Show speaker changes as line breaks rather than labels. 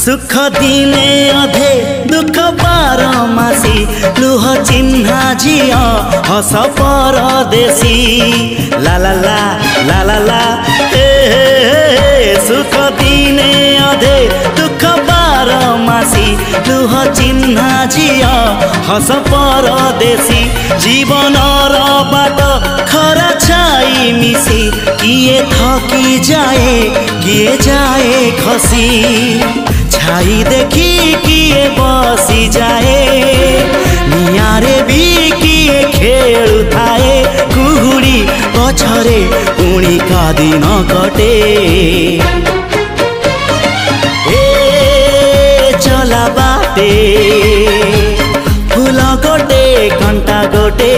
सुख दिने अधे दुख बारमासी लुह चिन्हा झिया हस परदेशी ला ला ला ला ला ला सुख दिने अधे दुख बारमासी लुह चिन्हा झिया हस परदेशी जीवन बाट खरा छाई मिसी किए थकी जाए किए जाए खसी छाई देखी किए बसी जाए नियारे भी किए खेलु थाए कुहुड़ी पछरे पुणी का दिन कटे चला बाटे फूल गोटे घंटा गोटे